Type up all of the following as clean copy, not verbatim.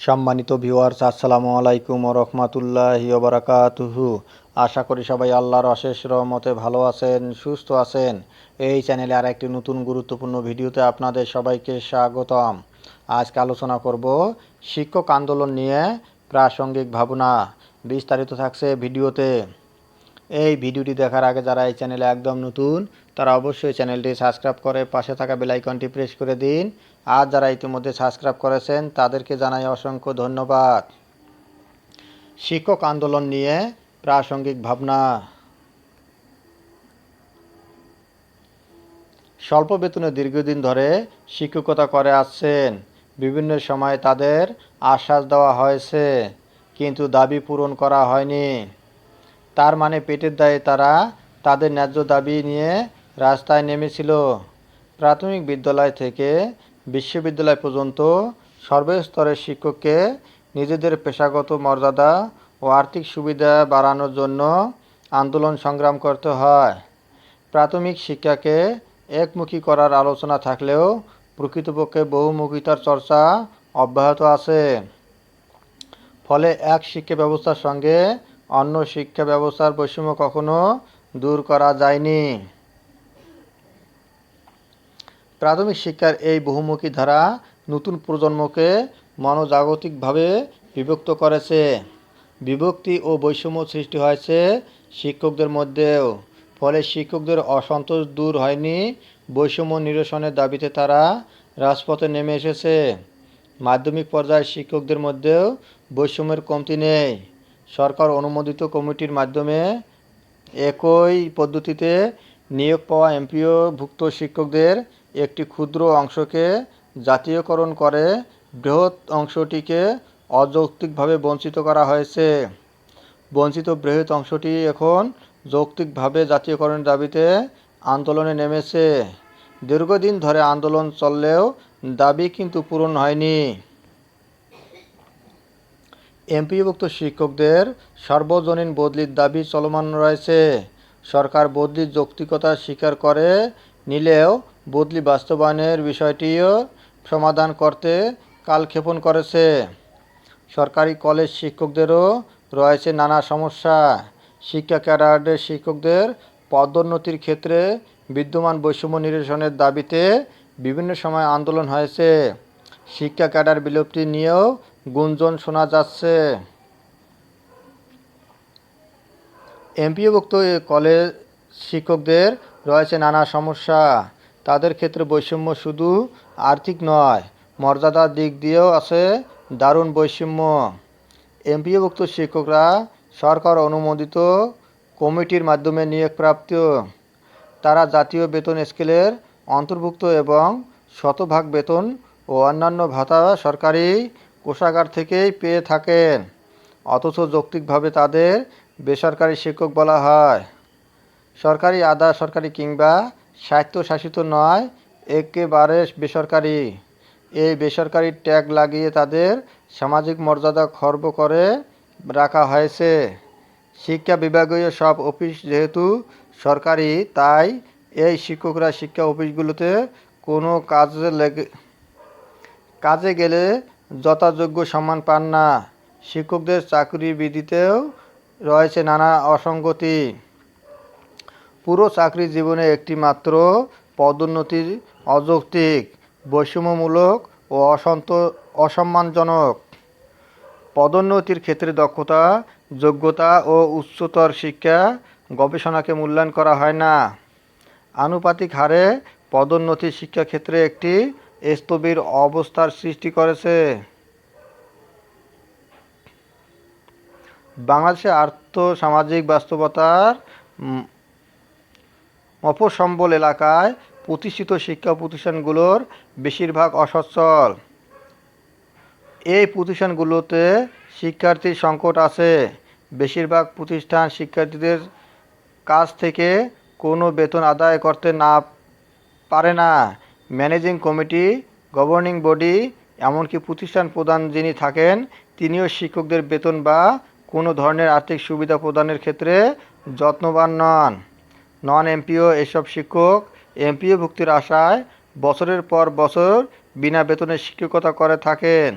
সম্মানিত ভিউয়ার্স, আসসালামু আলাইকুম ওয়া রাহমাতুল্লাহি ওয়া বারাকাতুহু। আশা করি সবাই আল্লাহর অশেষ রহমতে ভালো আছেন, সুস্থ আছেন। এই চ্যানেলে আর একটি নতুন গুরুত্বপূর্ণ ভিডিওতে আপনাদের সবাইকে স্বাগতম। আজকে আলোচনা করব শিক্ষক আন্দোলন নিয়ে প্রাসঙ্গিক ভাবনা। বিস্তারিত থাকছে ভিডিওতে। এই ভিডিওটি দেখার আগে যারা এই চ্যানেলে একদম নতুন তারা অবশ্যই চ্যানেলটি সাবস্ক্রাইব করে পাশে থাকা বেল আইকনটি প্রেস করে দিন। আর যারা ইতিমধ্যে সাবস্ক্রাইব করেছেন তাদেরকে জানাই অসংখ্য ধন্যবাদ। শিক্ষক আন্দোলন নিয়ে প্রাসঙ্গিক ভাবনা। স্বল্প বেতনে দীর্ঘদিন ধরে শিক্ষকতা করে আসছেন। বিভিন্ন সময়ে তাদের আশ্বাস দেওয়া হয়েছে, কিন্তু দাবি পূরণ করা হয়নি। তার মানে পেটের দায়ে তারা তাদের ন্যায্য দাবি নিয়ে রাস্তায় নেমেছিল। প্রাথমিক বিদ্যালয় থেকে বিশ্ববিদ্যালয় পর্যন্ত সর্বস্তরের শিক্ষককে নিজেদের পেশাগত মর্যাদা ও আর্থিক সুবিধা বাড়ানোর জন্য আন্দোলন সংগ্রাম করতে হয়। প্রাথমিক শিক্ষাকে একমুখী করার আলোচনা থাকলেও প্রকৃতপক্ষে বহুমুখিতার চর্চা অব্যাহত আছে। ফলে এক শিক্ষা ব্যবস্থার সঙ্গে অন্য শিক্ষা ব্যবস্থার বৈষম্য কখনো দূর করা যায়নি। প্রাথমিক শিক্ষার এই বহুমুখী ধারা নতুন প্রজন্মকে মনোজাগতিকভাবে বিভক্ত করেছে। বিভক্তি ও বৈষম্য সৃষ্টি হয়েছে শিক্ষকদের মধ্যেও। ফলে শিক্ষকদের অসন্তোষ দূর হয়নি। বৈষম্য নিরসনের দাবিতে তারা রাজপথে নেমে এসেছে। মাধ্যমিক পর্যায়ের শিক্ষকদের মধ্যেও বৈষম্যের কমতি নেই। সরকার অনুমোদিত কমিটির মাধ্যমে একই পদ্ধতিতে নিয়োগ পাওয়া এমপিওভুক্ত শিক্ষকদের একটি ক্ষুদ্র অংশকে জাতীয়করণ করে বৃহৎ অংশটিকে অযৌক্তিকভাবে বঞ্চিত করা হয়েছে। বঞ্চিত বৃহৎ অংশটি এখন যৌক্তিকভাবে জাতীয়করণের দাবিতে আন্দোলনে নেমেছে। দীর্ঘদিন ধরে আন্দোলন চললেও দাবি কিন্তু পূরণ হয়নি। এমপিওভুক্ত শিক্ষকদের সর্বজনীন বদলির দাবি চলমান রয়েছে। সরকার বদলির যৌক্তিকতা স্বীকার করে নিলেও বদলি বাস্তবায়নের বিষয়টিও সমাধান করতে কালক্ষেপণ করেছে। সরকারি কলেজ শিক্ষকদেরও রয়েছে নানা সমস্যা। শিক্ষা ক্যাডারের শিক্ষকদের পদোন্নতির ক্ষেত্রে বিদ্যমান বৈষম্য নিরসনের দাবিতে বিভিন্ন সময় আন্দোলন হয়েছে। শিক্ষা ক্যাডার বিলুপ্তি নিয়েও গুঞ্জন শোনা যাচ্ছে। এমপিওভুক্ত কলেজ শিক্ষকদের রয়েছে নানা সমস্যা। তাদের ক্ষেত্রে বৈষম্য শুধু আর্থিক নয়, মর্যাদার দিক দিয়েও আছে দারুণ বৈষম্য। এমপিওভুক্ত শিক্ষকরা সরকার অনুমোদিত কমিটির মাধ্যমে নিয়োগপ্রাপ্ত। তারা জাতীয় বেতন স্কেলের অন্তর্ভুক্ত এবং শতভাগ বেতন ও অন্যান্য ভাতা সরকারি কোষাগার থেকেই পেয়ে থাকেন। অথচ যৌক্তিকভাবে তাদের বেসরকারি শিক্ষক বলা হয়। সরকারি আধা সরকারি কিংবা স্বায়ত্তশাসিত নয়, একেবারে বেসরকারি। এই বেসরকারি ট্যাগ লাগিয়ে তাদের সামাজিক মর্যাদা খর্ব করে রাখা হয়েছে। শিক্ষা বিভাগীয় সব অফিস যেহেতু সরকারি, তাই এই শিক্ষকরা শিক্ষা অফিসগুলোতে কোনো কাজে গেলে যথাযোগ্য সম্মান পান না। শিক্ষকদের চাকরি বিধিতেও রয়েছে নানা অসঙ্গতি। পুরো চাকরি জীবনে একটি মাত্র পদোন্নতি অযৌক্তিক, বৈষম্যমূলক ও অসম্মানজনক। পদোন্নতির ক্ষেত্রে দক্ষতা, যোগ্যতা ও উচ্চতর শিক্ষা গবেষণাকে মূল্যায়ন করা হয় না। আনুপাতিক হারে পদোন্নতি শিক্ষাক্ষেত্রে একটি স্থবির অবস্থার সৃষ্টি করেছে। বাংলাদেশের আর্থ-সামাজিক বাস্তবতার মফস্বল এলাকায় প্রতিষ্ঠিত শিক্ষা প্রতিষ্ঠানগুলোর বেশিরভাগ অসচ্ছল। এই প্রতিষ্ঠানগুলোতে শিক্ষার্থীর সংকট আছে। বেশিরভাগ প্রতিষ্ঠান শিক্ষার্থীদের কাছ থেকে কোনো বেতন আদায় করতে পারে না। ম্যানেজিং কমিটি, গভর্নিং বডি, এমনকি প্রতিষ্ঠান প্রধান যিনি থাকেন তিনিও শিক্ষকদের বেতন বা কোনো ধরনের আর্থিক সুবিধা প্রদানের ক্ষেত্রে যত্নবান নন এমপিও এসব শিক্ষক এমপিওভুক্তির আশায় বছরের পর বছর বিনা বেতনে শিক্ষকতা করে থাকেন।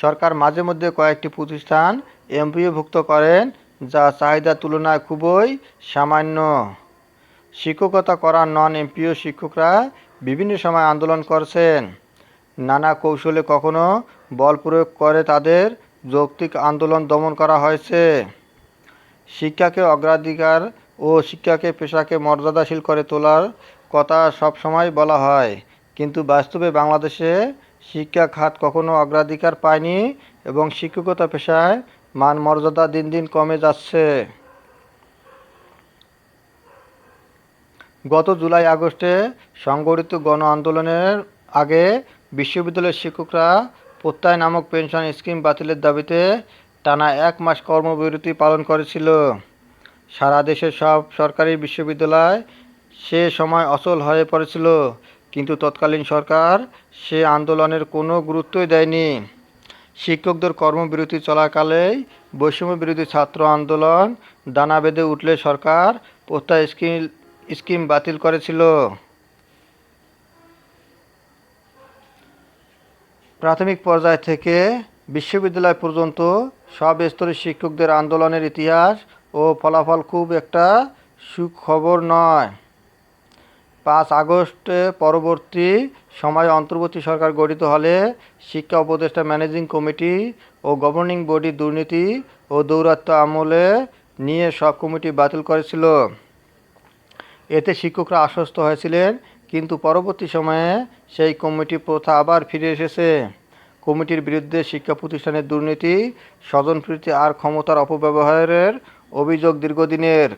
সরকার মাঝে মধ্যে কয়েকটি প্রতিষ্ঠান এমপিওভুক্ত করেন, যা চাহিদার তুলনায় খুবই সামান্য। শিক্ষকতা করা নন এমপিও শিক্ষকরা বিভিন্ন সময় আন্দোলন করছেন। নানা কৌশলে কখনো বল প্রয়োগ করে তাদের যৌক্তিক আন্দোলন দমন করা হয়েছে। শিক্ষাকে অগ্রাধিকার ও শিক্ষাকে পেশাকে মর্যাদাশীল করে তোলার কথা সবসময় বলা হয়, কিন্তু বাস্তবে বাংলাদেশে শিক্ষা খাত কখনো অগ্রাধিকার পায়নি এবং শিক্ষকতা পেশায় মান মর্যাদা দিন দিন কমে যাচ্ছে। গত জুলাই আগস্টে সংগঠিত গণ আন্দোলনের আগে বিশ্ববিদ্যালয়ের শিক্ষকরা প্রত্যয় নামক পেনশন স্কিম বাতিলের দাবিতে টানা 1 মাস কর্মবিরতি পালন করেছিল। সারা দেশের সব সরকারি বিশ্ববিদ্যালয় সে সময় অচল হয়ে পড়েছিল, কিন্তু তৎকালীন সরকার সে আন্দোলনের কোনো গুরুত্বই দেয়নি। শিক্ষকদের কর্মবিরতি চলাকালেই বৈষম্য বিরোধী ছাত্র আন্দোলন দানা বেঁধে উঠলে সরকার প্রত্যয় স্কিম বাতিল করেছিল। প্রাথমিক পর্যায় থেকে বিশ্ববিদ্যালয় পর্যন্ত সব স্তরের শিক্ষকদের আন্দোলনের ইতিহাস ও ফলাফল খুব একটা সুখবর নয়। 5 আগস্টে পরবর্তী সময়ে অন্তর্বর্তী সরকার গঠিত হলে শিক্ষা উপদেষ্টা ম্যানেজিং কমিটি ও গভর্নিং বডি দুর্নীতি ও দৌরাত্ম্য আমলে নিয়ে সব কমিটি বাতিল করেছিল। এতে শিক্ষকরা আশ্বস্ত হয়েছিলেন, কিন্তু পরবর্তী সময়ে সেই কমিটি প্রথা আবার ফিরে এসেছে। কমিটির বিরুদ্ধে শিক্ষা প্রতিষ্ঠানের দুর্নীতি, স্বজনপ্রীতি আর ক্ষমতার অপব্যবহারের অভিযোগ দীর্ঘদিনের।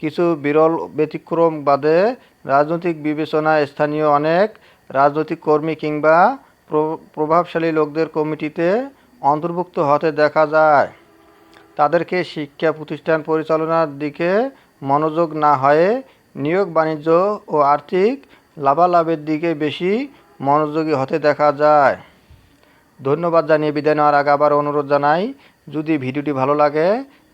কিছু বিরল ব্যতিক্রম বাদে রাজনৈতিক বিবেচনায় স্থানীয় অনেক রাজনৈতিক কর্মী কিংবা প্রভাবশালী লোকদের কমিটিতে অন্তর্ভুক্ত হতে দেখা যায়। তাদেরকে শিক্ষা প্রতিষ্ঠান পরিচালনার দিকে মনোযোগ না হয়ে নিয়োগ বাণিজ্য ও আর্থিক লাভালাভের দিকে বেশি মনোযোগী হতে দেখা যায়। ধন্যবাদ জানিয়ে বিদায় নেওয়ার আগে আবার অনুরোধ জানাই, যদি ভিডিওটি ভালো লাগে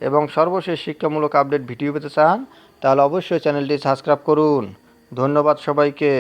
এবং সর্বশেষ শিক্ষামূলক আপডেট ভিডিও পেতে চান তাহলে অবশ্যই চ্যানেলটি সাবস্ক্রাইব করুন। ধন্যবাদ সবাইকে।